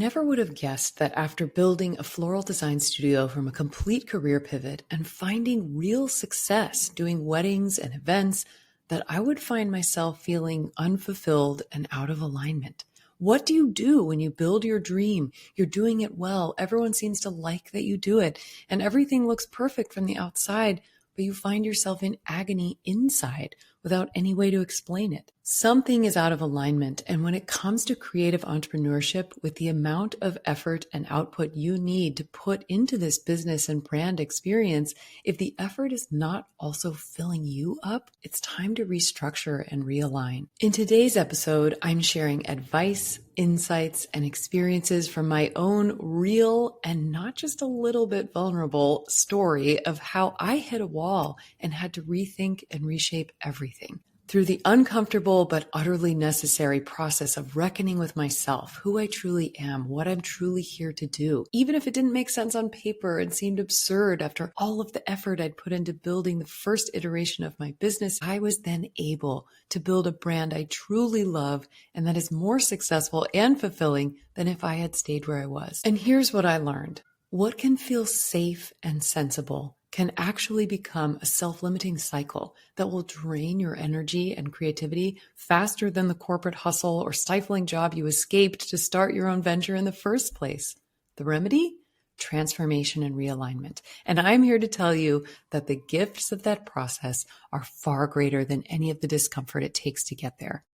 never would have guessed that after building a floral design studio from a complete career pivot and finding real success doing weddings and events, that I would find myself feeling unfulfilled and out of alignment. What do you do when you build your dream? You're doing it well. Everyone seems to like that you do it, and everything looks perfect from the outside, but you find yourself in agony inside without any way to explain it. Something is out of alignment, and when it comes to creative entrepreneurship, with the amount of effort and output you need to put into this business and brand experience, if the effort is not also filling you up, it's time to restructure and realign. In today's episode, I'm sharing advice, insights, and experiences from my own real and not just a little bit vulnerable story of how I hit a wall and had to rethink and reshape everything. Through the uncomfortable but utterly necessary process of reckoning with myself, who I truly am, what I'm truly here to do, even if it didn't make sense on paper and seemed absurd after all of the effort I'd put into building the first iteration of my business, I was then able to build a brand I truly love and that is more successful and fulfilling than if I had stayed where I was. And here's what I learned. What can feel safe and sensible can actually become a self-limiting cycle that will drain your energy and creativity faster than the corporate hustle or stifling job you escaped to start your own venture in the first place. The remedy? Transformation and realignment. And I'm here to tell you that the gifts of that process are far greater than any of the discomfort it takes to get there.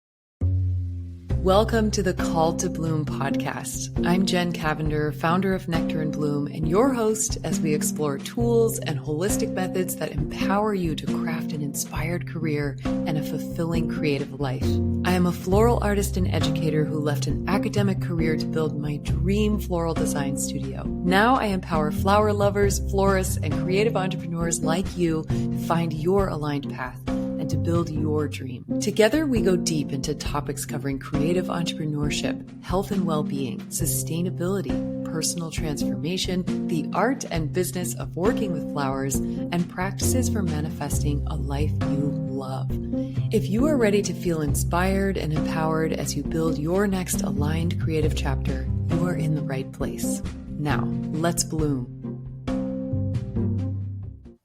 Welcome to the Call to Bloom podcast. I'm Jen Cavender, founder of Nectar and Bloom, and your host as we explore tools and holistic methods that empower you to craft an inspired career and a fulfilling creative life. I am a floral artist and educator who left an academic career to build my dream floral design studio. Now I empower flower lovers, florists, and creative entrepreneurs like you to find your aligned path and to build your dream. Together, we go deep into topics covering creative entrepreneurship, health and well-being, sustainability, personal transformation, the art and business of working with flowers, and practices for manifesting a life you love. If you are ready to feel inspired and empowered as you build your next aligned creative chapter, you are in the right place. Now, let's bloom.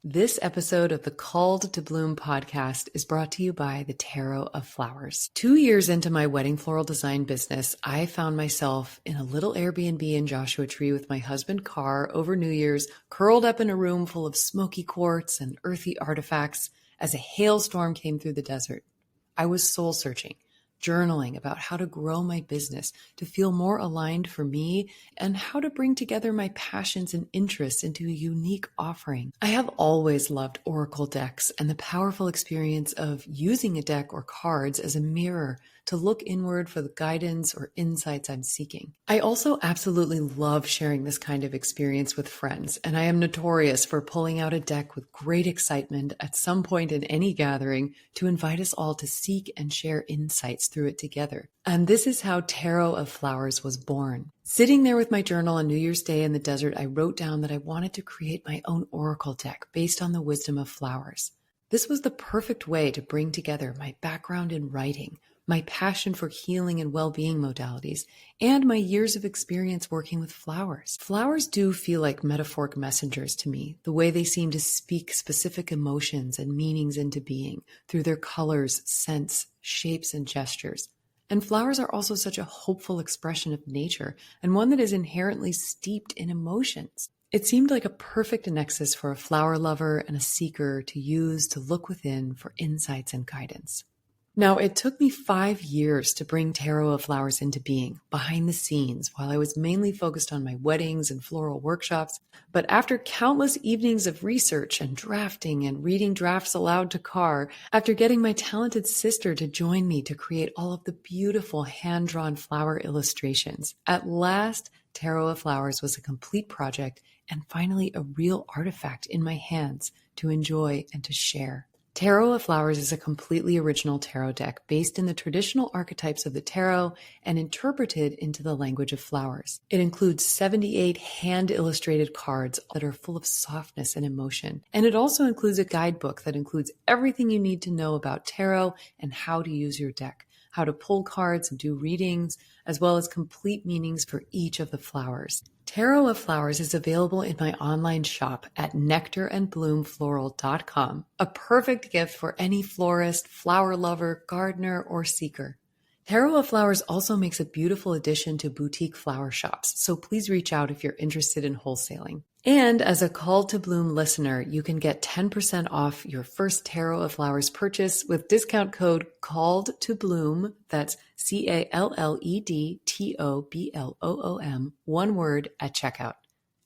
This episode of the Called to Bloom podcast is brought to you by the Tarot of Flowers. 2 years into my wedding floral design business, I found myself in a little Airbnb in Joshua Tree with my husband Carr over New Year's, curled up in a room full of smoky quartz and earthy artifacts as a hailstorm came through the desert. I was soul searching, journaling about how to grow my business to feel more aligned for me and how to bring together my passions and interests into a unique offering. I have always loved oracle decks and the powerful experience of using a deck or cards as a mirror to look inward for the guidance or insights I'm seeking. I also absolutely love sharing this kind of experience with friends, and I am notorious for pulling out a deck with great excitement at some point in any gathering to invite us all to seek and share insights through it together. And this is how Tarot of Flowers was born. Sitting there with my journal on New Year's Day in the desert, I wrote down that I wanted to create my own oracle deck based on the wisdom of flowers. This was the perfect way to bring together my background in writing, my passion for healing and well-being modalities, and my years of experience working with flowers. Flowers do feel like metaphoric messengers to me, the way they seem to speak specific emotions and meanings into being through their colors, scents, shapes, and gestures. And flowers are also such a hopeful expression of nature, and one that is inherently steeped in emotions. It seemed like a perfect nexus for a flower lover and a seeker to use to look within for insights and guidance. Now, it took me 5 years to bring Tarot of Flowers into being, behind the scenes, while I was mainly focused on my weddings and floral workshops. But after countless evenings of research and drafting and reading drafts aloud to Carr, after getting my talented sister to join me to create all of the beautiful hand-drawn flower illustrations, at last, Tarot of Flowers was a complete project and finally a real artifact in my hands to enjoy and to share. Tarot of Flowers is a completely original tarot deck based in the traditional archetypes of the tarot and interpreted into the language of flowers. It includes 78 hand-illustrated cards that are full of softness and emotion. And it also includes a guidebook that includes everything you need to know about tarot and how to use your deck, how to pull cards and do readings, as well as complete meanings for each of the flowers. Tarot of Flowers is available in my online shop at nectarandbloomfloral.com, a perfect gift for any florist, flower lover, gardener, or seeker. Tarot of Flowers also makes a beautiful addition to boutique flower shops, so please reach out if you're interested in wholesaling. And as a Call to Bloom listener, you can get 10% off your first Tarot of Flowers purchase with discount code CALLED to Bloom. That's CALLEDTOBLOOM, one word, at checkout.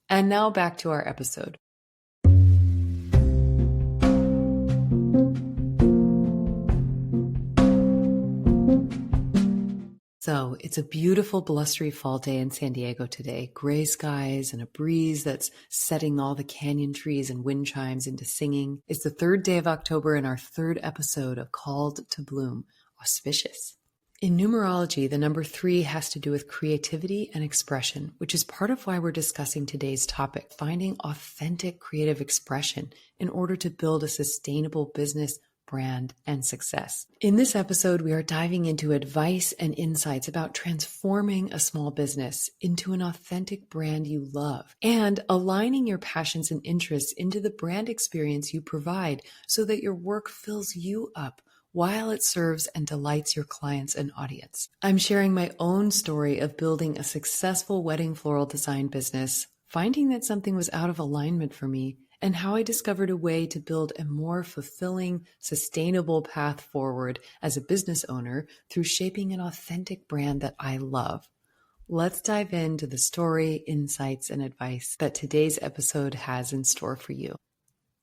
And now back to our episode. So it's a beautiful blustery fall day in San Diego today. Gray skies and a breeze that's setting all the canyon trees and wind chimes into singing. It's the third day of October and our third episode of Called to Bloom, auspicious. In numerology, the number 3 has to do with creativity and expression, which is part of why we're discussing today's topic, finding authentic creative expression in order to build a sustainable business, brand, and success. In this episode, we are diving into advice and insights about transforming a small business into an authentic brand you love and aligning your passions and interests into the brand experience you provide so that your work fills you up while it serves and delights your clients and audience. I'm sharing my own story of building a successful wedding floral design business, finding that something was out of alignment for me, and how I discovered a way to build a more fulfilling, sustainable path forward as a business owner through shaping an authentic brand that I love. Let's dive into the story, insights, and advice that today's episode has in store for you.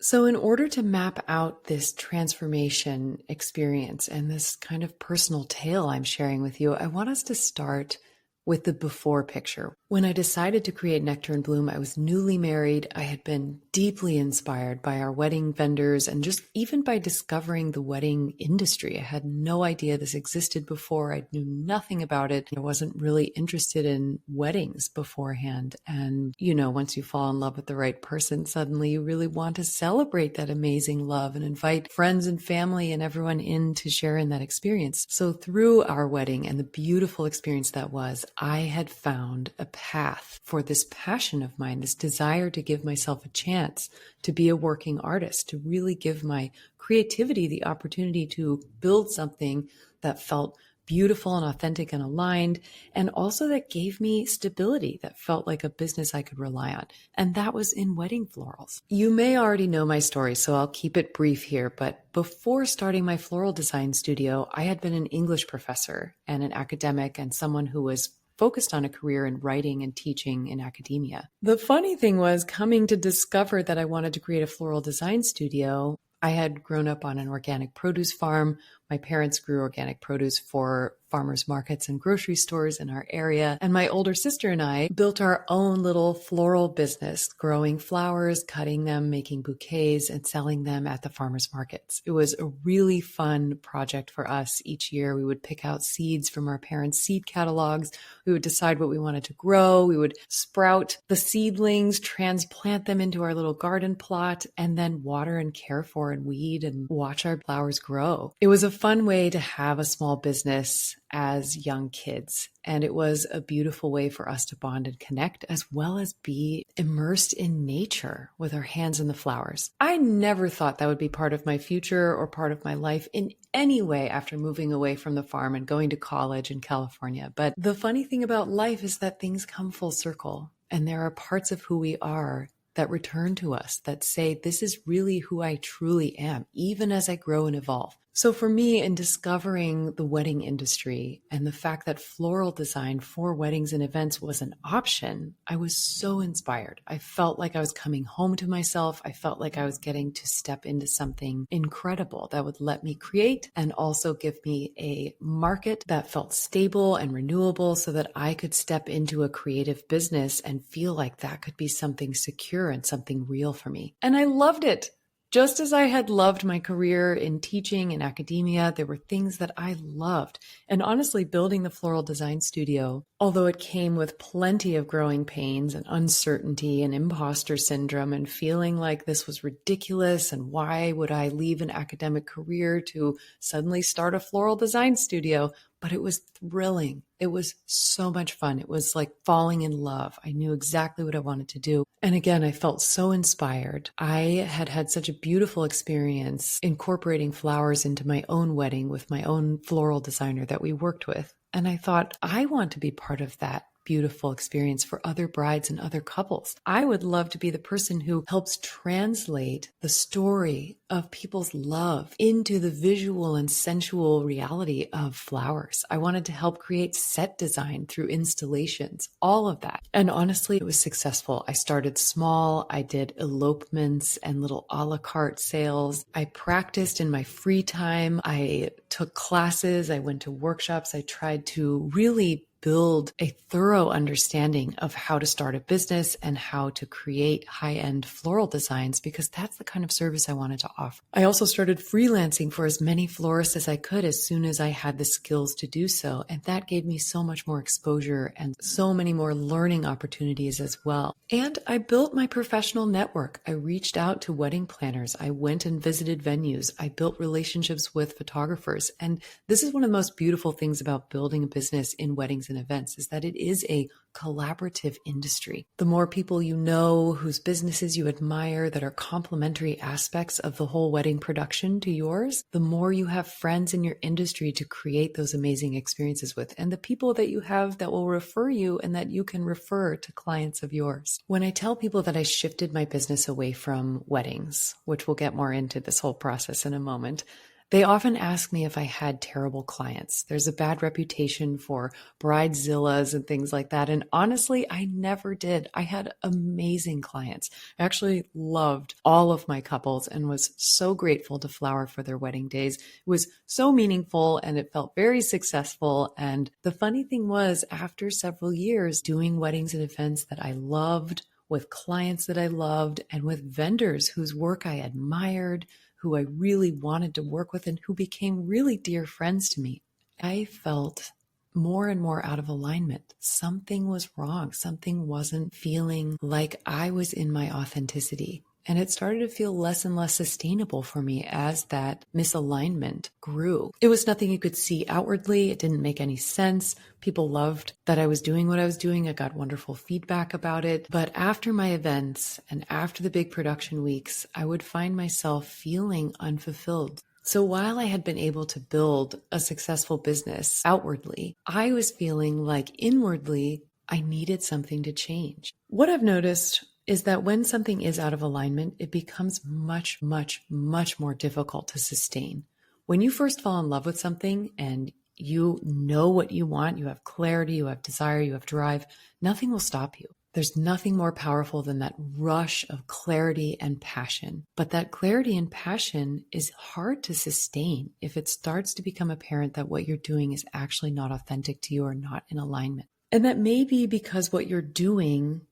So in order to map out this transformation experience and this kind of personal tale I'm sharing with you, I want us to start with the before picture. When I decided to create Nectar and Bloom, I was newly married. I had been deeply inspired by our wedding vendors and just even by discovering the wedding industry. I had no idea this existed before. I knew nothing about it. I wasn't really interested in weddings beforehand. And, once you fall in love with the right person, suddenly you really want to celebrate that amazing love and invite friends and family and everyone in to share in that experience. So through our wedding and the beautiful experience that was, I had found a path for this passion of mine, this desire to give myself a chance to be a working artist, to really give my creativity the opportunity to build something that felt beautiful and authentic and aligned, and also that gave me stability, that felt like a business I could rely on. And that was in wedding florals. You may already know my story, so I'll keep it brief here, but before starting my floral design studio, I had been an English professor and an academic and someone who was focused on a career in writing and teaching in academia. The funny thing was, coming to discover that I wanted to create a floral design studio, I had grown up on an organic produce farm. My parents grew organic produce for farmers markets and grocery stores in our area. And my older sister and I built our own little floral business, growing flowers, cutting them, making bouquets, and selling them at the farmers markets. It was a really fun project for us. Each year we would pick out seeds from our parents' seed catalogs. We would decide what we wanted to grow. We would sprout the seedlings, transplant them into our little garden plot, and then water and care for and weed and watch our flowers grow. It was a fun way to have a small business as young kids. And it was a beautiful way for us to bond and connect, as well as be immersed in nature with our hands in the flowers. I never thought that would be part of my future or part of my life in any way after moving away from the farm and going to college in California. But the funny thing about life is that things come full circle, and there are parts of who we are that return to us, that say, this is really who I truly am, even as I grow and evolve. So for me, in discovering the wedding industry and the fact that floral design for weddings and events was an option, I was so inspired. I felt like I was coming home to myself. I felt like I was getting to step into something incredible that would let me create and also give me a market that felt stable and renewable so that I could step into a creative business and feel like that could be something secure and something real for me. And I loved it. Just as I had loved my career in teaching and academia, there were things that I loved. And honestly, building the floral design studio, although it came with plenty of growing pains and uncertainty and imposter syndrome and feeling like this was ridiculous and why would I leave an academic career to suddenly start a floral design studio? But it was thrilling. It was so much fun. It was like falling in love. I knew exactly what I wanted to do. And again, I felt so inspired. I had had such a beautiful experience incorporating flowers into my own wedding with my own floral designer that we worked with. And I thought, I want to be part of that beautiful experience for other brides and other couples. I would love to be the person who helps translate the story of people's love into the visual and sensual reality of flowers. I wanted to help create set design through installations, all of that. And honestly, it was successful. I started small. I did elopements and little a la carte sales. I practiced in my free time. I took classes. I went to workshops. I tried to really build a thorough understanding of how to start a business and how to create high-end floral designs, because that's the kind of service I wanted to offer. I also started freelancing for as many florists as I could as soon as I had the skills to do so. And that gave me so much more exposure and so many more learning opportunities as well. And I built my professional network. I reached out to wedding planners. I went and visited venues. I built relationships with photographers. And this is one of the most beautiful things about building a business in weddings and events, is that it is a collaborative industry. The more people you know, whose businesses you admire, that are complementary aspects of the whole wedding production to yours, the more you have friends in your industry to create those amazing experiences with, and the people that you have that will refer you and that you can refer to clients of yours. When I tell people that I shifted my business away from weddings, which we'll get more into this whole process in a moment, they often ask me if I had terrible clients. There's a bad reputation for bridezillas and things like that. And honestly, I never did. I had amazing clients. I actually loved all of my couples and was so grateful to Flower for their wedding days. It was so meaningful and it felt very successful. And the funny thing was, after several years doing weddings and events that I loved, with clients that I loved, and with vendors whose work I admired, who I really wanted to work with, and who became really dear friends to me, I felt more and more out of alignment. Something was wrong. Something wasn't feeling like I was in my authenticity. And it started to feel less and less sustainable for me as that misalignment grew. It was nothing you could see outwardly. It didn't make any sense. People loved that I was doing what I was doing. I got wonderful feedback about it. But after my events and after the big production weeks, I would find myself feeling unfulfilled. So while I had been able to build a successful business outwardly, I was feeling like inwardly I needed something to change. What I've noticed is that when something is out of alignment, it becomes much, much, much more difficult to sustain. When you first fall in love with something and you know what you want, you have clarity, you have desire, you have drive, nothing will stop you. There's nothing more powerful than that rush of clarity and passion. But that clarity and passion is hard to sustain if it starts to become apparent that what you're doing is actually not authentic to you or not in alignment. And that may be because what you're doing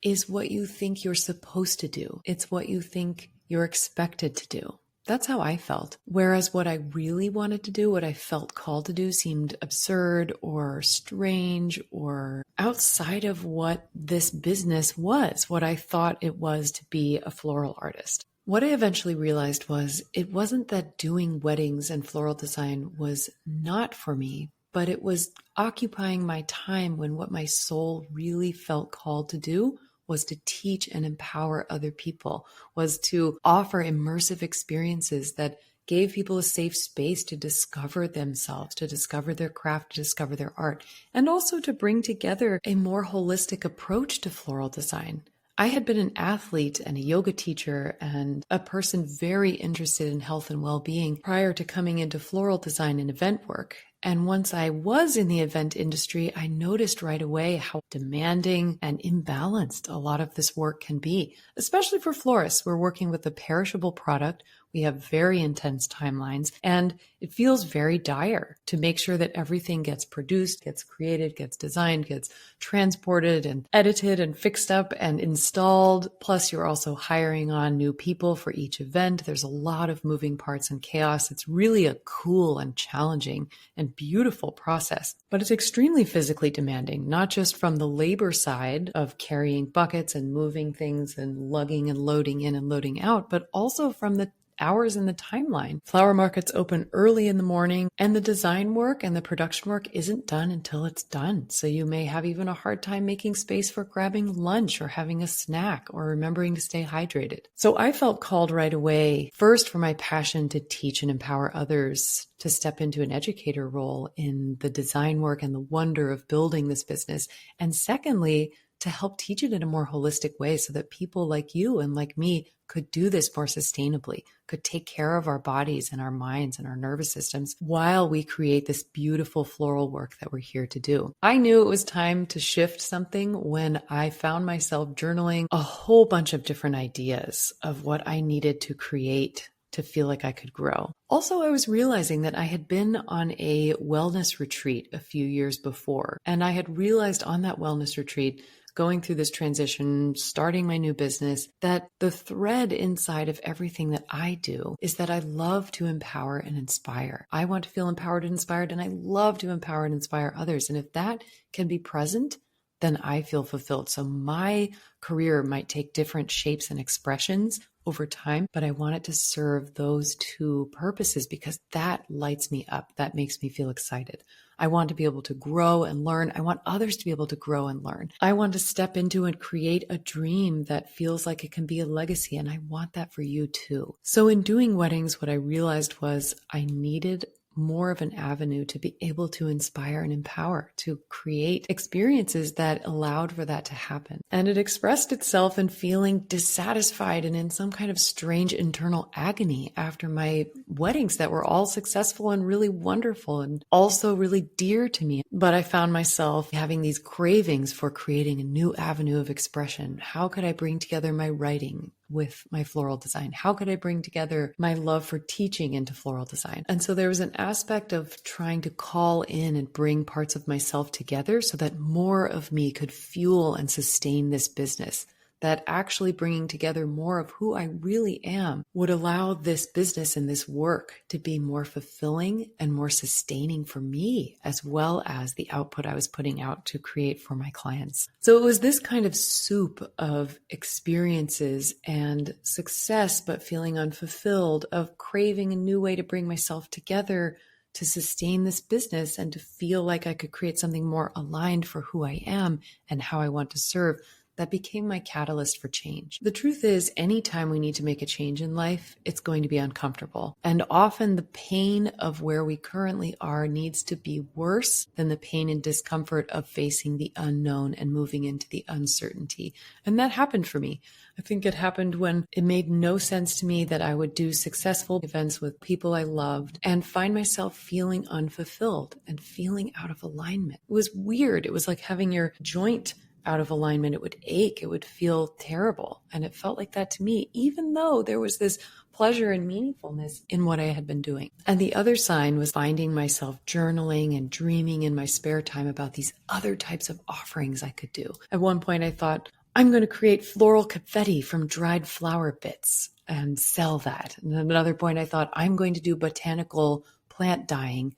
is what you think you're supposed to do. It's what you think you're expected to do. That's how I felt. Whereas what I really wanted to do, what I felt called to do, seemed absurd or strange or outside of what this business was, what I thought it was to be a floral artist. What I eventually realized was it wasn't that doing weddings and floral design was not for me, but it was occupying my time when what my soul really felt called to do was to teach and empower other people, was to offer immersive experiences that gave people a safe space to discover themselves, to discover their craft, to discover their art, and also to bring together a more holistic approach to floral design. I had been an athlete and a yoga teacher and a person very interested in health and well-being prior to coming into floral design and event work. And once I was in the event industry, I noticed right away how demanding and imbalanced a lot of this work can be, especially for florists. We're working with a perishable product. We have very intense timelines, and it feels very dire to make sure that everything gets produced, gets created, gets designed, gets transported and edited and fixed up and installed. Plus, you're also hiring on new people for each event. There's a lot of moving parts and chaos. It's really a cool and challenging and beautiful process, but it's extremely physically demanding, not just from the labor side of carrying buckets and moving things and lugging and loading in and loading out, but also from the hours in the timeline. Flower markets open early in the morning, and the design work and the production work isn't done until it's done. So you may have even a hard time making space for grabbing lunch or having a snack or remembering to stay hydrated. So I felt called right away, first for my passion to teach and empower others to step into an educator role in the design work and the wonder of building this business. And secondly, to help teach it in a more holistic way so that people like you and like me could do this more sustainably, could take care of our bodies and our minds and our nervous systems while we create this beautiful floral work that we're here to do. I knew it was time to shift something when I found myself journaling a whole bunch of different ideas of what I needed to create to feel like I could grow. Also, I was realizing that I had been on a wellness retreat a few years before, and I had realized on that wellness retreat, going through this transition, starting my new business, that the thread inside of everything that I do is that I love to empower and inspire. I want to feel empowered and inspired, and I love to empower and inspire others. And if that can be present, then I feel fulfilled. So my career might take different shapes and expressions over time, but I want it to serve those two purposes because that lights me up. That makes me feel excited. I want to be able to grow and learn. I want others to be able to grow and learn. I want to step into and create a dream that feels like it can be a legacy, and I want that for you too. So in doing weddings, what I realized was I needed more of an avenue to be able to inspire and empower, to create experiences that allowed for that to happen. And it expressed itself in feeling dissatisfied and in some kind of strange internal agony after my weddings that were all successful and really wonderful and also really dear to me. But I found myself having these cravings for creating a new avenue of expression. How could I bring together my writing with my floral design? How could I bring together my love for teaching into floral design? And so there was an aspect of trying to call in and bring parts of myself together so that more of me could fuel and sustain this business. That actually bringing together more of who I really am would allow this business and this work to be more fulfilling and more sustaining for me, as well as the output I was putting out to create for my clients. So it was this kind of soup of experiences and success, but feeling unfulfilled, of craving a new way to bring myself together to sustain this business and to feel like I could create something more aligned for who I am and how I want to serve. That became my catalyst for change. The truth is, anytime we need to make a change in life, it's going to be uncomfortable. And often the pain of where we currently are needs to be worse than the pain and discomfort of facing the unknown and moving into the uncertainty. And that happened for me. I think it happened when it made no sense to me that I would do successful events with people I loved and find myself feeling unfulfilled and feeling out of alignment. It was weird. It was like having your joint out of alignment. It would ache. It would feel terrible. And it felt like that to me, even though there was this pleasure and meaningfulness in what I had been doing. And the other sign was finding myself journaling and dreaming in my spare time about these other types of offerings I could do. At one point, I thought, I'm going to create floral confetti from dried flower bits and sell that. And at another point, I thought, I'm going to do botanical plant dyeing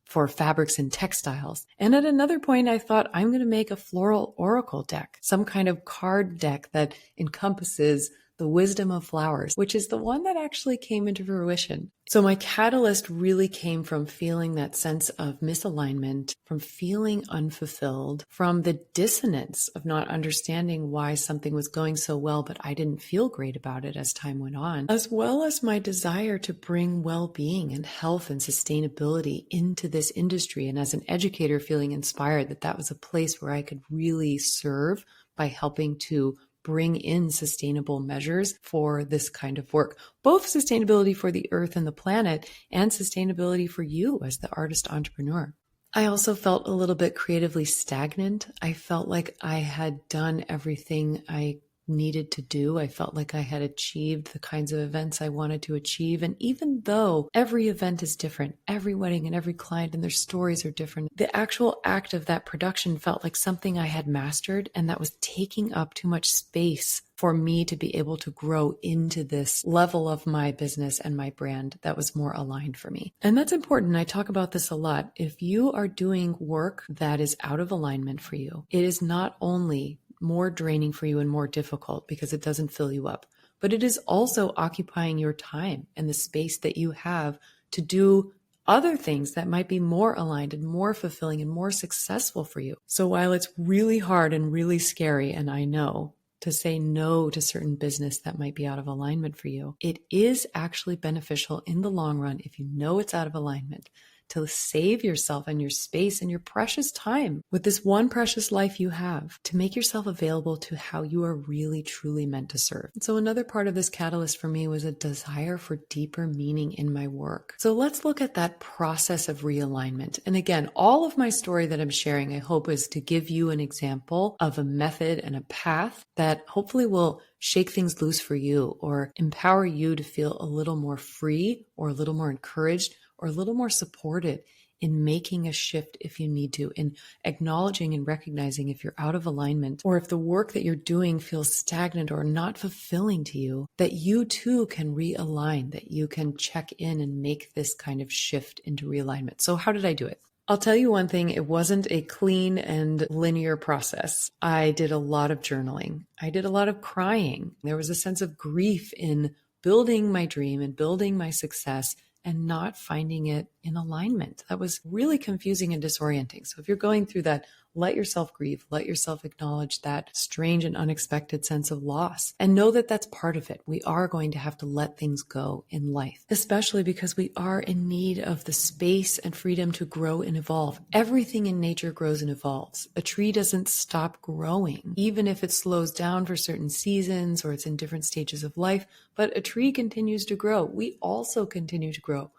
for fabrics and textiles. And at another point, I thought, I'm going to make a floral oracle deck, some kind of card deck that encompasses the wisdom of flowers, which is the one that actually came into fruition. So my catalyst really came from feeling that sense of misalignment, from feeling unfulfilled, from the dissonance of not understanding why something was going so well, but I didn't feel great about it as time went on, as well as my desire to bring well-being and health and sustainability into this industry. And as an educator, feeling inspired that that was a place where I could really serve by helping to bring in sustainable measures for this kind of work, both sustainability for the earth and the planet and sustainability for you as the artist entrepreneur. I also felt a little bit creatively stagnant. I felt like I had done everything I needed to do. I felt like I had achieved the kinds of events I wanted to achieve. And even though every event is different, every wedding and every client and their stories are different, the actual act of that production felt like something I had mastered and that was taking up too much space for me to be able to grow into this level of my business and my brand that was more aligned for me. And that's important. I talk about this a lot. If you are doing work that is out of alignment for you, it is not only more draining for you and more difficult because it doesn't fill you up, but it is also occupying your time and the space that you have to do other things that might be more aligned and more fulfilling and more successful for you. So while it's really hard and really scary, and I know, to say no to certain business that might be out of alignment for you, it is actually beneficial in the long run if you know it's out of alignment to save yourself and your space and your precious time with this one precious life you have to make yourself available to how you are really truly meant to serve. And so another part of this catalyst for me was a desire for deeper meaning in my work. So let's look at that process of realignment. And again, all of my story that I'm sharing, I hope, is to give you an example of a method and a path that hopefully will shake things loose for you or empower you to feel a little more free or a little more encouraged or a little more supported in making a shift if you need to, in acknowledging and recognizing if you're out of alignment or if the work that you're doing feels stagnant or not fulfilling to you, that you too can realign, that you can check in and make this kind of shift into realignment. So how did I do it? I'll tell you one thing, it wasn't a clean and linear process. I did a lot of journaling. I did a lot of crying. There was a sense of grief in building my dream and building my success and not finding it in alignment. That was really confusing and disorienting. So if you're going through that, let yourself grieve, let yourself acknowledge that strange and unexpected sense of loss, and know that that's part of it. We are going to have to let things go in life, especially because we are in need of the space and freedom to grow and evolve. Everything in nature grows and evolves. A tree doesn't stop growing, even if it slows down for certain seasons or it's in different stages of life, but a tree continues to grow. We also continue to grow.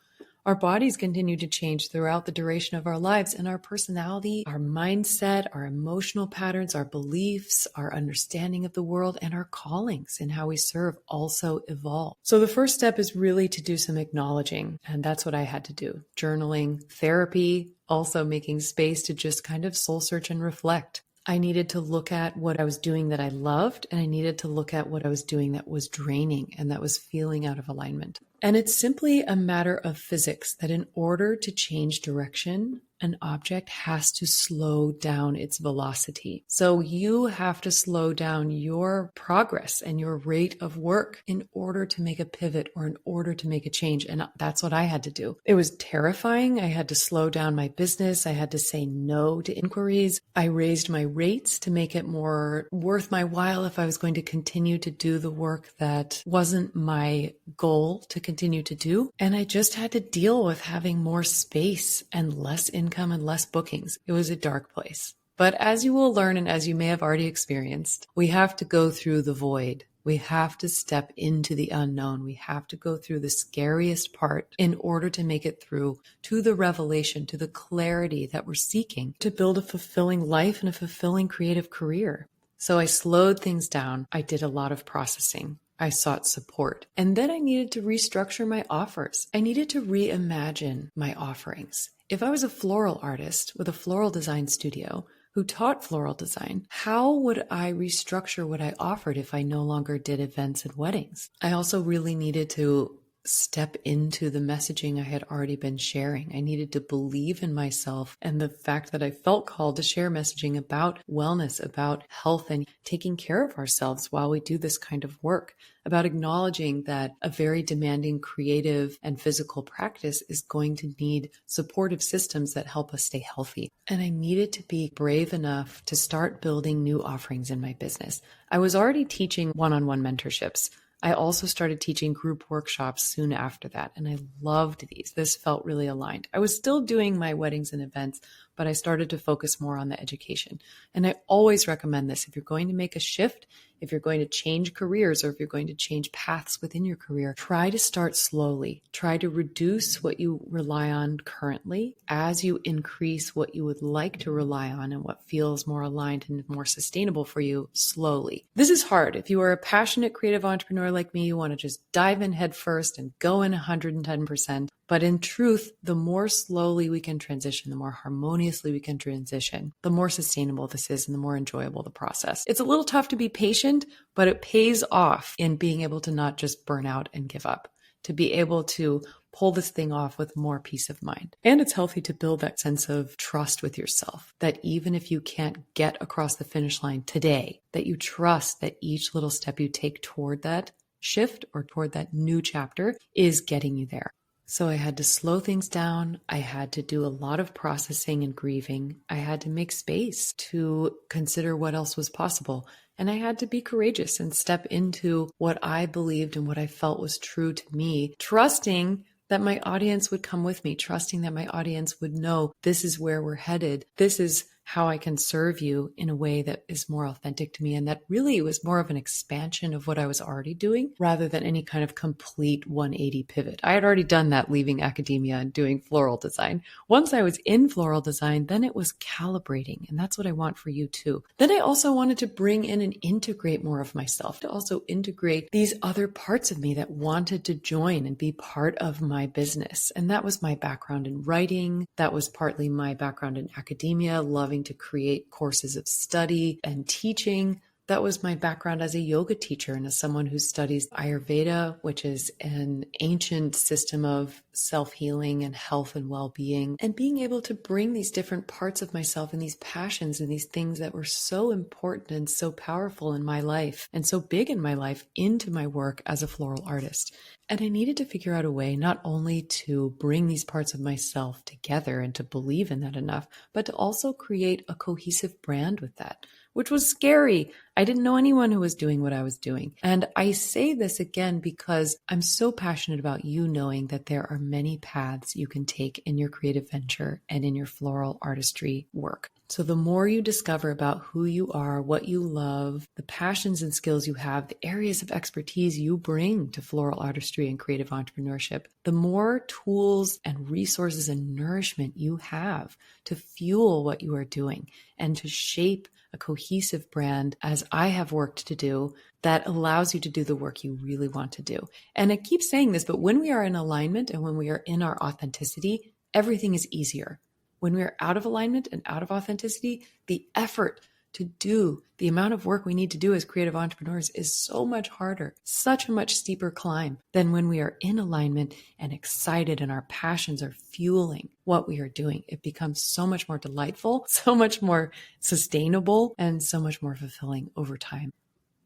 Our bodies continue to change throughout the duration of our lives, and our personality, our mindset, our emotional patterns, our beliefs, our understanding of the world, and our callings and how we serve also evolve. So the first step is really to do some acknowledging, and that's what I had to do. Journaling, therapy, also making space to just kind of soul search and reflect. I needed to look at what I was doing that I loved, and I needed to look at what I was doing that was draining and that was feeling out of alignment. And it's simply a matter of physics that in order to change direction, an object has to slow down its velocity. So you have to slow down your progress and your rate of work in order to make a pivot or in order to make a change. And that's what I had to do. It was terrifying. I had to slow down my business. I had to say no to inquiries. I raised my rates to make it more worth my while if I was going to continue to do the work that wasn't my goal to continue to do. And I just had to deal with having more space and less income and less bookings. It was a dark place. But as you will learn, and as you may have already experienced, we have to go through the void. We have to step into the unknown. We have to go through the scariest part in order to make it through to the revelation, to the clarity that we're seeking to build a fulfilling life and a fulfilling creative career. So I slowed things down. I did a lot of processing. I sought support. And then I needed to restructure my offers. I needed to reimagine my offerings. If I was a floral artist with a floral design studio who taught floral design, how would I restructure what I offered if I no longer did events and weddings? I also really needed to step into the messaging I had already been sharing. I needed to believe in myself and the fact that I felt called to share messaging about wellness, about health and taking care of ourselves while we do this kind of work, about acknowledging that a very demanding creative and physical practice is going to need supportive systems that help us stay healthy. And I needed to be brave enough to start building new offerings in my business. I was already teaching one-on-one mentorships. I also started teaching group workshops soon after that, and I loved these. This felt really aligned. I was still doing my weddings and events, but I started to focus more on the education. And I always recommend this. If you're going to make a shift, if you're going to change careers, or if you're going to change paths within your career, try to start slowly. Try to reduce what you rely on currently as you increase what you would like to rely on and what feels more aligned and more sustainable for you slowly. This is hard. If you are a passionate creative entrepreneur like me, you want to just dive in head first and go in 110%. But in truth, the more slowly we can transition, the more harmoniously we can transition, the more sustainable this is and the more enjoyable the process. It's a little tough to be patient, but it pays off in being able to not just burn out and give up, to be able to pull this thing off with more peace of mind. And it's healthy to build that sense of trust with yourself, that even if you can't get across the finish line today, that you trust that each little step you take toward that shift or toward that new chapter is getting you there. So I had to slow things down. I had to do a lot of processing and grieving. I had to make space to consider what else was possible. And I had to be courageous and step into what I believed and what I felt was true to me, trusting that my audience would come with me, trusting that my audience would know this is where we're headed. This is how I can serve you in a way that is more authentic to me. And that really was more of an expansion of what I was already doing rather than any kind of complete 180 pivot. I had already done that leaving academia and doing floral design. Once I was in floral design, then it was calibrating. And that's what I want for you too. Then I also wanted to bring in and integrate more of myself, to also integrate these other parts of me that wanted to join and be part of my business. And that was my background in writing. That was partly my background in academia, loving to create courses of study and teaching. That was my background as a yoga teacher and as someone who studies Ayurveda, which is an ancient system of self-healing and health and well-being, and being able to bring these different parts of myself and these passions and these things that were so important and so powerful in my life and so big in my life into my work as a floral artist. And I needed to figure out a way not only to bring these parts of myself together and to believe in that enough, but to also create a cohesive brand with that, which was scary. I didn't know anyone who was doing what I was doing. And I say this again because I'm so passionate about you knowing that there are many paths you can take in your creative venture and in your floral artistry work. So the more you discover about who you are, what you love, the passions and skills you have, the areas of expertise you bring to floral artistry and creative entrepreneurship, the more tools and resources and nourishment you have to fuel what you are doing and to shape a cohesive brand, as I have worked to do, that allows you to do the work you really want to do. And I keep saying this, but when we are in alignment and when we are in our authenticity, everything is easier. When we are out of alignment and out of authenticity, the effort to do the amount of work we need to do as creative entrepreneurs is so much harder, such a much steeper climb than when we are in alignment and excited and our passions are fueling what we are doing. It becomes so much more delightful, so much more sustainable, and so much more fulfilling over time.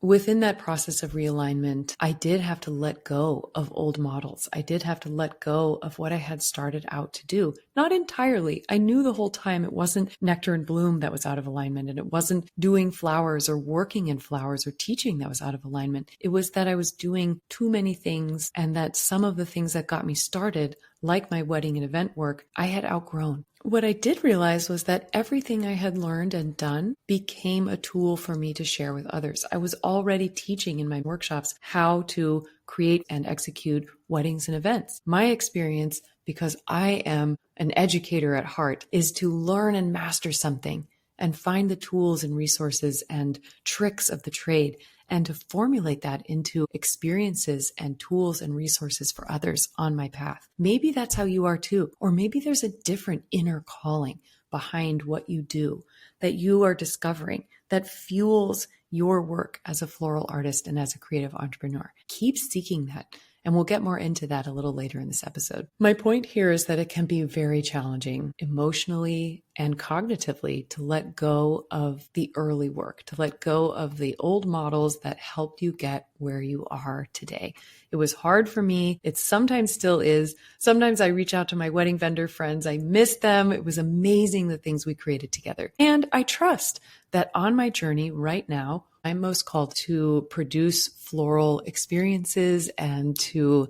Within that process of realignment, I did have to let go of old models. I did have to let go of what I had started out to do. Not entirely. I knew the whole time it wasn't nectar and bloom that was out of alignment, and it wasn't doing flowers or working in flowers or teaching that was out of alignment. It was that I was doing too many things, and that some of the things that got me started, like my wedding and event work, I had outgrown. What I did realize was that everything I had learned and done became a tool for me to share with others. I was already teaching in my workshops how to create and execute weddings and events. My experience, because I am an educator at heart, is to learn and master something and find the tools and resources and tricks of the trade and to formulate that into experiences and tools and resources for others on my path. Maybe that's how you are too, or maybe there's a different inner calling behind what you do that you are discovering that fuels your work as a floral artist and as a creative entrepreneur. Keep seeking that. And we'll get more into that a little later in this episode. My point here is that it can be very challenging emotionally and cognitively to let go of the early work, to let go of the old models that helped you get where you are today. It was hard for me. It sometimes still is. Sometimes I reach out to my wedding vendor friends. I miss them. It was amazing the things we created together. And I trust that on my journey right now, I'm most called to produce floral experiences and to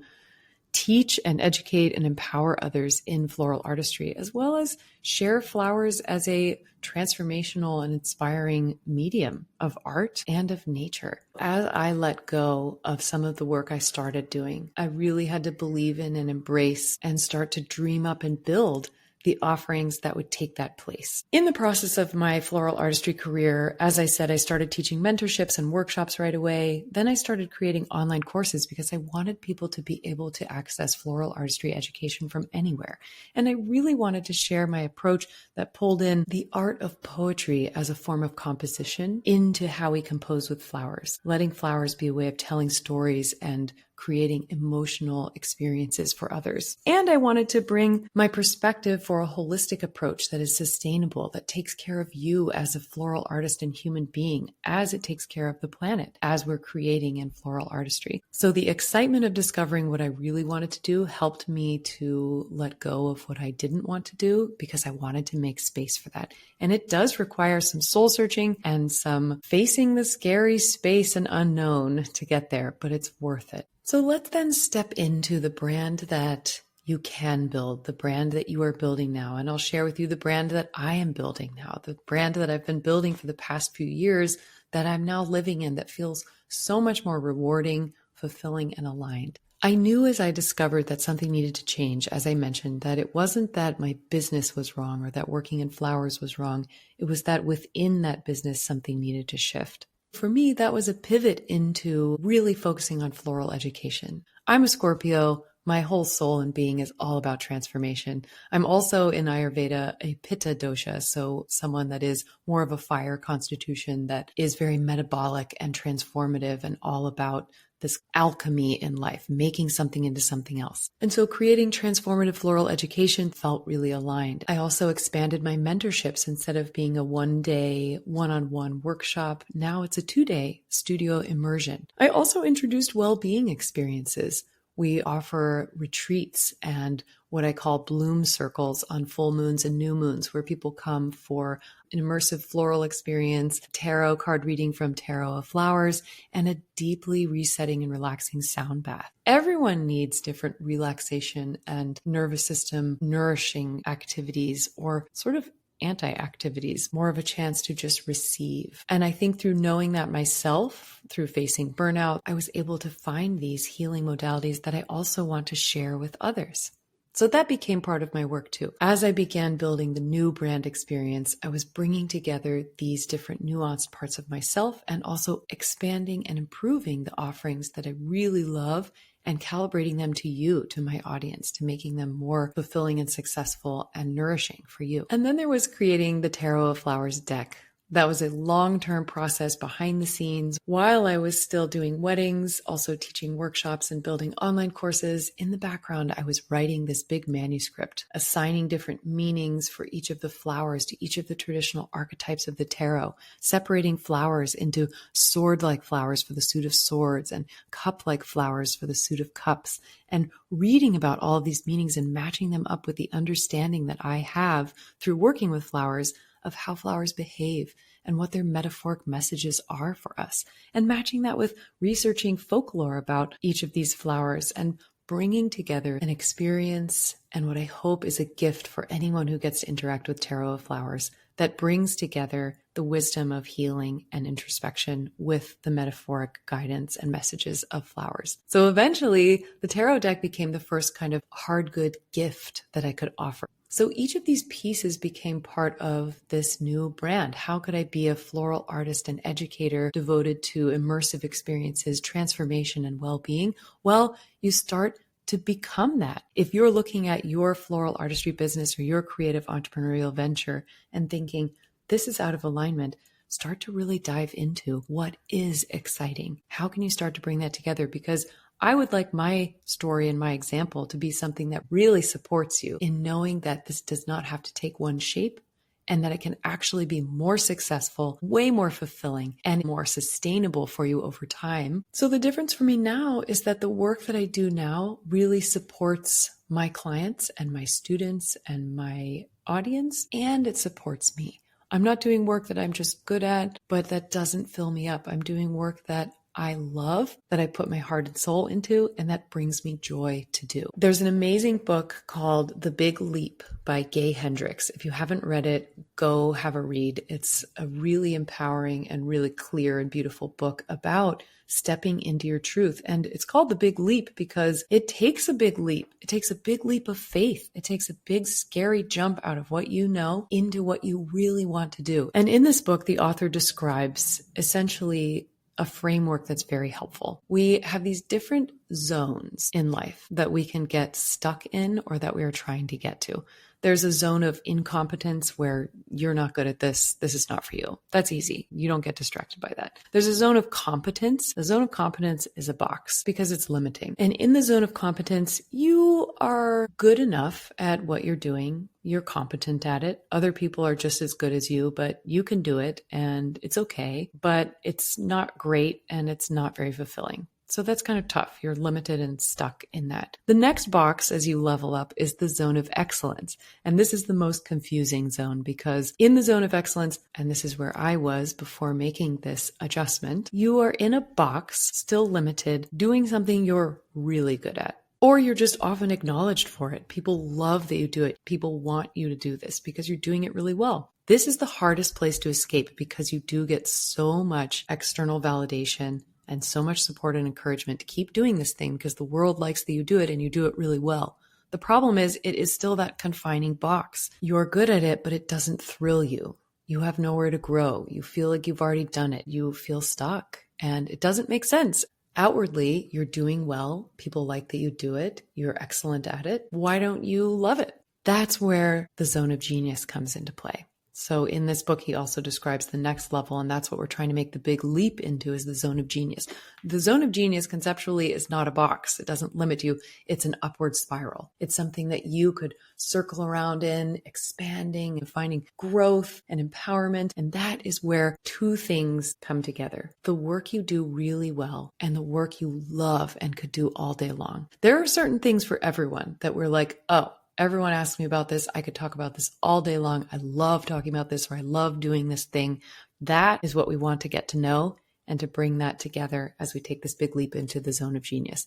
teach and educate and empower others in floral artistry, as well as share flowers as a transformational and inspiring medium of art and of nature. As I let go of some of the work I started doing, I really had to believe in and embrace and start to dream up and build the offerings that would take that place. In the process of my floral artistry career, as I said, I started teaching mentorships and workshops right away. Then I started creating online courses because I wanted people to be able to access floral artistry education from anywhere. And I really wanted to share my approach that pulled in the art of poetry as a form of composition into how we compose with flowers, letting flowers be a way of telling stories and creating emotional experiences for others. And I wanted to bring my perspective for a holistic approach that is sustainable, that takes care of you as a floral artist and human being, as it takes care of the planet, as we're creating in floral artistry. So the excitement of discovering what I really wanted to do helped me to let go of what I didn't want to do, because I wanted to make space for that. And it does require some soul searching and some facing the scary space and unknown to get there, but it's worth it. So let's then step into the brand that you can build, the brand that you are building now. And I'll share with you the brand that I am building now, the brand that I've been building for the past few years that I'm now living in, that feels so much more rewarding, fulfilling, and aligned. I knew as I discovered that something needed to change, as I mentioned, that it wasn't that my business was wrong or that working in flowers was wrong. It was that within that business, something needed to shift. For me, that was a pivot into really focusing on floral education. I'm a Scorpio. My whole soul and being is all about transformation. I'm also in Ayurveda a Pitta dosha, so someone that is more of a fire constitution that is very metabolic and transformative and all about this alchemy in life, making something into something else. And so creating transformative floral education felt really aligned. I also expanded my mentorships. Instead of being a one-day, one-on-one workshop, now it's a 2-day studio immersion. I also introduced well-being experiences. We offer retreats and what I call bloom circles on full moons and new moons, where people come for an immersive floral experience, tarot card reading from Tarot of Flowers, and a deeply resetting and relaxing sound bath. Everyone needs different relaxation and nervous system nourishing activities, or sort of anti-activities, more of a chance to just receive. And I think through knowing that myself, through facing burnout, I was able to find these healing modalities that I also want to share with others. So that became part of my work too. As I began building the new brand experience, I was bringing together these different nuanced parts of myself and also expanding and improving the offerings that I really love and calibrating them to you, to my audience, to making them more fulfilling and successful and nourishing for you. And then there was creating the Tarot of Flowers deck. That was a long-term process behind the scenes while I was still doing weddings, also teaching workshops and building online courses. In the background, I was writing this big manuscript, assigning different meanings for each of the flowers to each of the traditional archetypes of the tarot, separating flowers into sword-like flowers for the suit of swords and cup-like flowers for the suit of cups, and reading about all of these meanings and matching them up with the understanding that I have through working with flowers of how flowers behave and what their metaphoric messages are for us, and matching that with researching folklore about each of these flowers and bringing together an experience and what I hope is a gift for anyone who gets to interact with Tarot of Flowers that brings together the wisdom of healing and introspection with the metaphoric guidance and messages of flowers. So eventually, the tarot deck became the first kind of hard good gift that I could offer. So each of these pieces became part of this new brand. How could I be a floral artist and educator devoted to immersive experiences, transformation, and well-being? Well, you start to become that. If you're looking at your floral artistry business or your creative entrepreneurial venture and thinking, this is out of alignment, start to really dive into what is exciting. How can you start to bring that together? Because I would like my story and my example to be something that really supports you in knowing that this does not have to take one shape and that it can actually be more successful, way more fulfilling, and more sustainable for you over time. So the difference for me now is that the work that I do now really supports my clients and my students and my audience, and it supports me. I'm not doing work that I'm just good at, but that doesn't fill me up. I'm doing work that I love, that I put my heart and soul into, and that brings me joy to do. There's an amazing book called The Big Leap by Gay Hendricks. If you haven't read it, go have a read. It's a really empowering and really clear and beautiful book about stepping into your truth. And it's called The Big Leap because it takes a big leap. It takes a big leap of faith. It takes a big, scary jump out of what you know into what you really want to do. And in this book, the author describes essentially a framework that's very helpful. We have these different zones in life that we can get stuck in or that we are trying to get to. There's a zone of incompetence where you're not good at this. This is not for you. That's easy. You don't get distracted by that. There's a zone of competence. The zone of competence is a box because it's limiting. And in the zone of competence, you are good enough at what you're doing. You're competent at it. Other people are just as good as you, but you can do it and it's okay, but it's not great and it's not very fulfilling. So that's kind of tough. You're limited and stuck in that. The next box as you level up is the zone of excellence. And this is the most confusing zone because in the zone of excellence, and this is where I was before making this adjustment, you are in a box, still limited, doing something you're really good at. Or you're just often acknowledged for it. People love that you do it. People want you to do this because you're doing it really well. This is the hardest place to escape because you do get so much external validation and so much support and encouragement to keep doing this thing because the world likes that you do it and you do it really well. The problem is it is still that confining box. You're good at it, but it doesn't thrill you. You have nowhere to grow. You feel like you've already done it. You feel stuck and it doesn't make sense. Outwardly, you're doing well. People like that you do it. You're excellent at it. Why don't you love it? That's where the zone of genius comes into play. So in this book, he also describes the next level, and that's what we're trying to make the big leap into is the zone of genius. The zone of genius conceptually is not a box. It doesn't limit you. It's an upward spiral. It's something that you could circle around in, expanding and finding growth and empowerment. And that is where two things come together. The work you do really well and the work you love and could do all day long. There are certain things for everyone that we're like, oh, everyone asks me about this. I could talk about this all day long. I love talking about this, or I love doing this thing. That is what we want to get to know and to bring that together as we take this big leap into the zone of genius.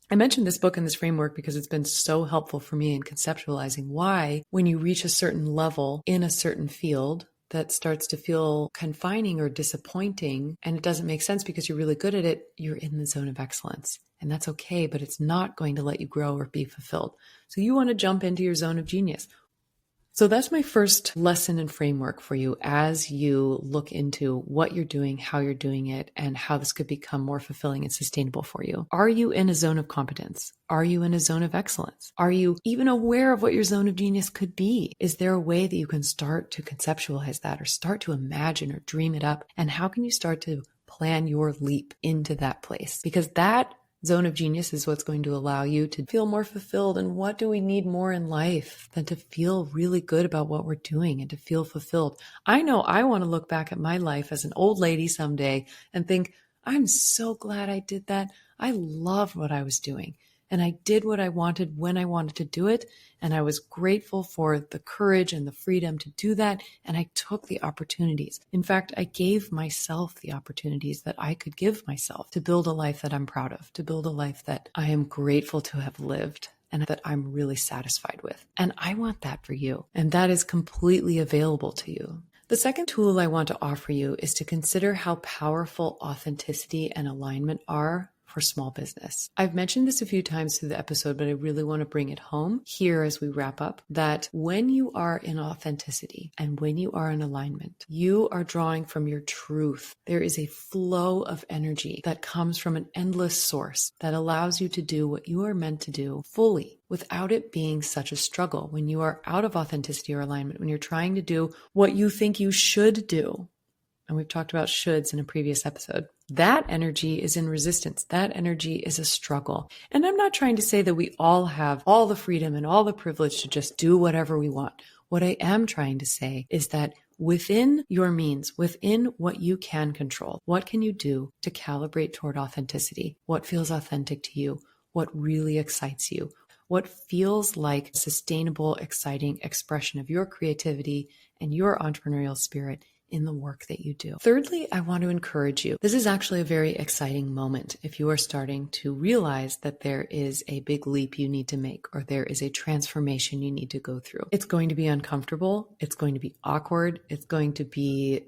I mentioned this book and this framework because it's been so helpful for me in conceptualizing why, when you reach a certain level in a certain field that starts to feel confining or disappointing, and it doesn't make sense because you're really good at it, you're in the zone of excellence. And that's okay, but it's not going to let you grow or be fulfilled. So you want to jump into your zone of genius. So that's my first lesson and framework for you as you look into what you're doing, how you're doing it, and how this could become more fulfilling and sustainable for you. Are you in a zone of competence? Are you in a zone of excellence? Are you even aware of what your zone of genius could be? Is there a way that you can start to conceptualize that or start to imagine or dream it up? And how can you start to plan your leap into that place? Because that zone of genius is what's going to allow you to feel more fulfilled. And what do we need more in life than to feel really good about what we're doing and to feel fulfilled? I know I want to look back at my life as an old lady someday and think, I'm so glad I did that. I loved what I was doing. And I did what I wanted when I wanted to do it. And I was grateful for the courage and the freedom to do that. And I took the opportunities. In fact, I gave myself the opportunities that I could give myself to build a life that I'm proud of, to build a life that I am grateful to have lived and that I'm really satisfied with. And I want that for you. And that is completely available to you. The second tool I want to offer you is to consider how powerful authenticity and alignment are for small business. I've mentioned this a few times through the episode, but I really want to bring it home here as we wrap up, that when you are in authenticity and when you are in alignment, you are drawing from your truth. There is a flow of energy that comes from an endless source that allows you to do what you are meant to do fully without it being such a struggle. When you are out of authenticity or alignment, when you're trying to do what you think you should do, and we've talked about shoulds in a previous episode, that energy is in resistance. That energy is a struggle. And I'm not trying to say that we all have all the freedom and all the privilege to just do whatever we want. What I am trying to say is that within your means, within what you can control, what can you do to calibrate toward authenticity? What feels authentic to you? What really excites you? what feels like a sustainable, exciting expression of your creativity and your entrepreneurial spirit in the work that you do. Thirdly, I want to encourage you. This is actually a very exciting moment if you are starting to realize that there is a big leap you need to make, or there is a transformation you need to go through. It's going to be uncomfortable. It's going to be awkward. It's going to be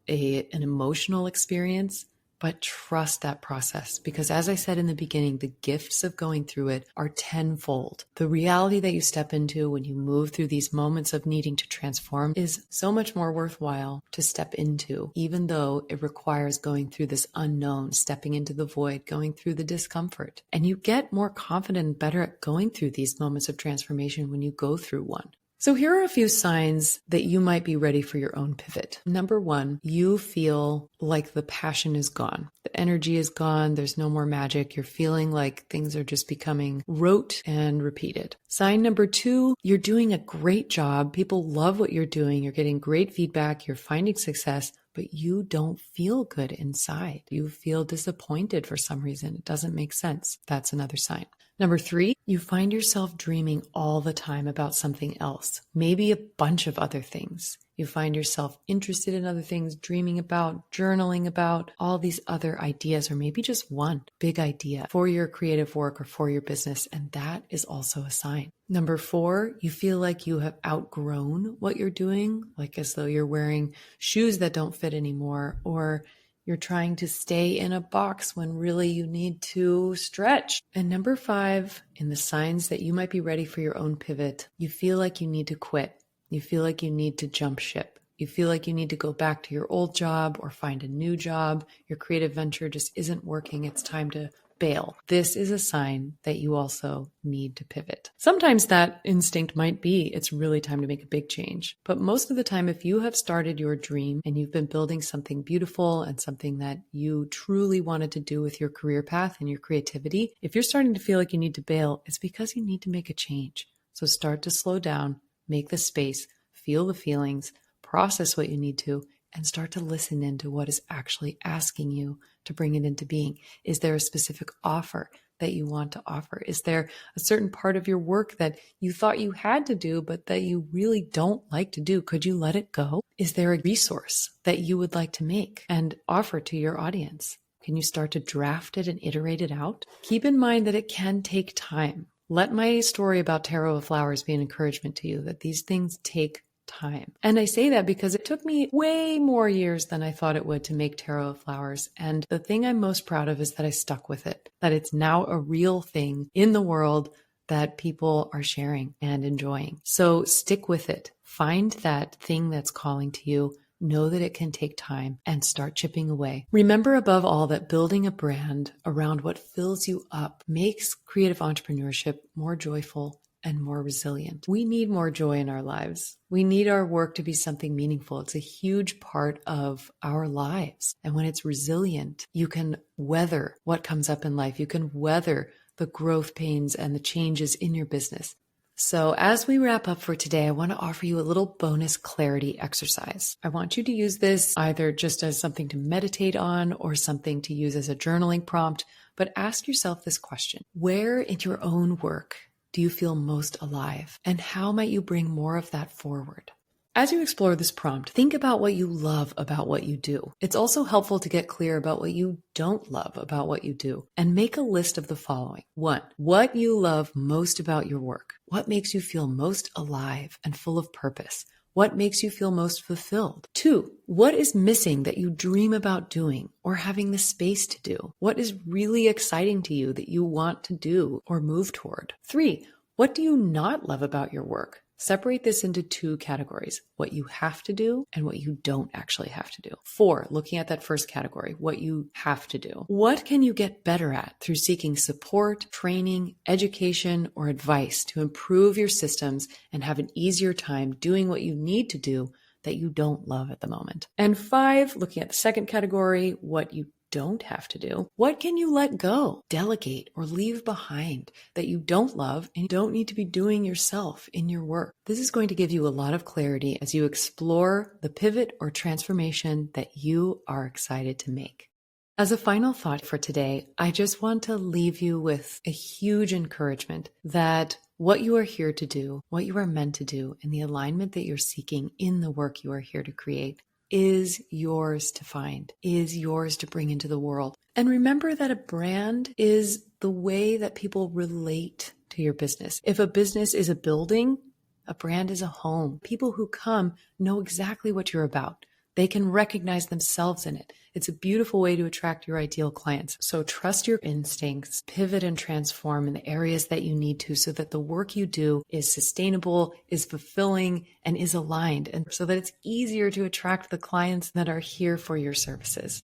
an emotional experience. But trust that process, because as I said in the beginning, the gifts of going through it are tenfold. The reality that you step into when you move through these moments of needing to transform is so much more worthwhile to step into, even though it requires going through this unknown, stepping into the void, going through the discomfort. And you get more confident and better at going through these moments of transformation when you go through one. So here are a few signs that you might be ready for your own pivot. Number one, you feel like the passion is gone. The energy is gone. There's no more magic. You're feeling like things are just becoming rote and repeated. Sign number two, you're doing a great job. People love what you're doing. You're getting great feedback. You're finding success, but you don't feel good inside. You feel disappointed for some reason. It doesn't make sense. That's another sign. Number three, you find yourself dreaming all the time about something else, maybe a bunch of other things. You find yourself interested in other things, dreaming about, journaling about all these other ideas, or maybe just one big idea for your creative work or for your business. And that is also a sign. Number four, you feel like you have outgrown what you're doing, like as though you're wearing shoes that don't fit anymore, or you're trying to stay in a box when really you need to stretch. And number five, in the signs that you might be ready for your own pivot, you feel like you need to quit. You feel like you need to jump ship. You feel like you need to go back to your old job or find a new job. Your creative venture just isn't working. It's time to bail. This is a sign that you also need to pivot. Sometimes that instinct might be it's really time to make a big change. But most of the time, if you have started your dream and you've been building something beautiful and something that you truly wanted to do with your career path and your creativity, if you're starting to feel like you need to bail, it's because you need to make a change. So start to slow down, make the space, feel the feelings, process what you need to, and start to listen into what is actually asking you to bring it into being. Is there a specific offer that you want to offer? Is there a certain part of your work that you thought you had to do, but that you really don't like to do? Could you let it go? Is there a resource that you would like to make and offer to your audience? Can you start to draft it and iterate it out? Keep in mind that it can take time. Let my story about Tarot of Flowers be an encouragement to you that these things take time. And I say that because it took me way more years than I thought it would to make Tarot of Flowers. And the thing I'm most proud of is that I stuck with it, that it's now a real thing in the world that people are sharing and enjoying. So stick with it. Find that thing that's calling to you. Know that it can take time and start chipping away. Remember above all that building a brand around what fills you up makes creative entrepreneurship more joyful and more resilient. We need more joy in our lives. We need our work to be something meaningful. It's a huge part of our lives. And when it's resilient, you can weather what comes up in life. You can weather the growth pains and the changes in your business. So as we wrap up for today, I want to offer you a little bonus clarity exercise. I want you to use this either just as something to meditate on or something to use as a journaling prompt, but ask yourself this question. Where in your own work do you feel most alive? And how might you bring more of that forward? As you explore this prompt, think about what you love about what you do. It's also helpful to get clear about what you don't love about what you do and make a list of the following. 1, what you love most about your work. What makes you feel most alive and full of purpose? What makes you feel most fulfilled? 2, what is missing that you dream about doing or having the space to do? What is really exciting to you that you want to do or move toward? 3, what do you not love about your work? Separate this into 2 categories, what you have to do and what you don't actually have to do. 4, looking at that first category, what you have to do. What can you get better at through seeking support, training, education, or advice to improve your systems and have an easier time doing what you need to do that you don't love at the moment? And 5, looking at the second category, what you don't have to do. What can you let go, delegate, or leave behind that you don't love and you don't need to be doing yourself in your work? This is going to give you a lot of clarity as you explore the pivot or transformation that you are excited to make. As a final thought for today, I just want to leave you with a huge encouragement that what you are here to do, what you are meant to do, and the alignment that you're seeking in the work you are here to create is yours to find, is yours to bring into the world. And remember that a brand is the way that people relate to your business. If a business is a building, a brand is a home. People who come know exactly what you're about. They can recognize themselves in it. It's a beautiful way to attract your ideal clients. So trust your instincts, pivot and transform in the areas that you need to so that the work you do is sustainable, is fulfilling, and is aligned, and so that it's easier to attract the clients that are here for your services.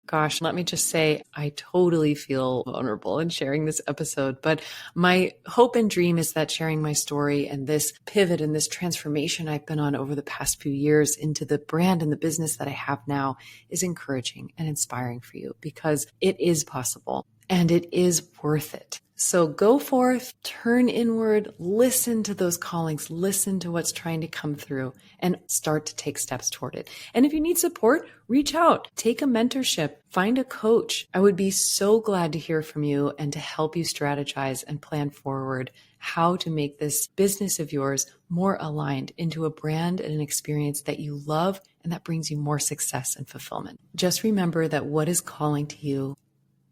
Gosh, let me just say, I totally feel vulnerable in sharing this episode, but my hope and dream is that sharing my story and this pivot and this transformation I've been on over the past few years into the brand and the business that I have now is encouraging and inspiring for you, because it is possible and it is worth it. So go forth, turn inward, listen to those callings, listen to what's trying to come through, and start to take steps toward it. And if you need support, reach out, take a mentorship, find a coach. I would be so glad to hear from you and to help you strategize and plan forward how to make this business of yours more aligned into a brand and an experience that you love and that brings you more success and fulfillment. Just remember that what is calling to you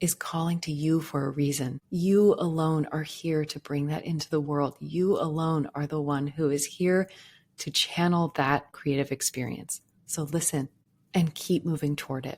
is calling to you for a reason. You alone are here to bring that into the world. You alone are the one who is here to channel that creative experience. So listen and keep moving toward it.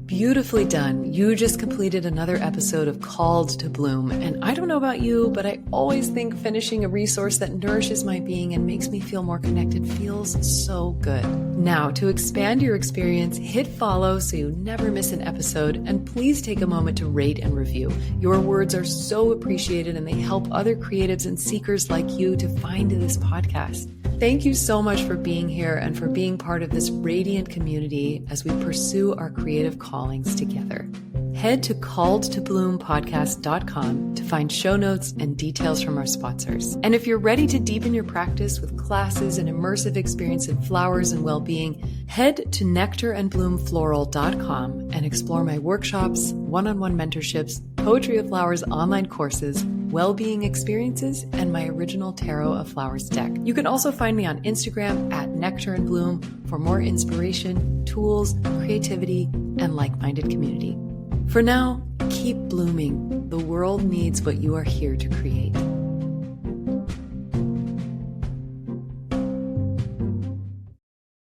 Beautifully done. You just completed another episode of Called to Bloom. And I don't know about you, but I always think finishing a resource that nourishes my being and makes me feel more connected feels so good. Now, to expand your experience, hit follow so you never miss an episode. And please take a moment to rate and review. Your words are so appreciated and they help other creatives and seekers like you to find this podcast. Thank you so much for being here and for being part of this radiant community as we pursue our creative callings together. Head to calledtobloompodcast.com to find show notes and details from our sponsors. And if you're ready to deepen your practice with classes and immersive experience in flowers and well-being, head to nectarandbloomfloral.com and explore my workshops, one-on-one mentorships, Poetry of Flowers online courses, well-being experiences, and my original Tarot of Flowers deck. You can also find me on Instagram at nectarandbloom for more inspiration, tools, creativity, and like-minded community. For now, keep blooming. The world needs what you are here to create.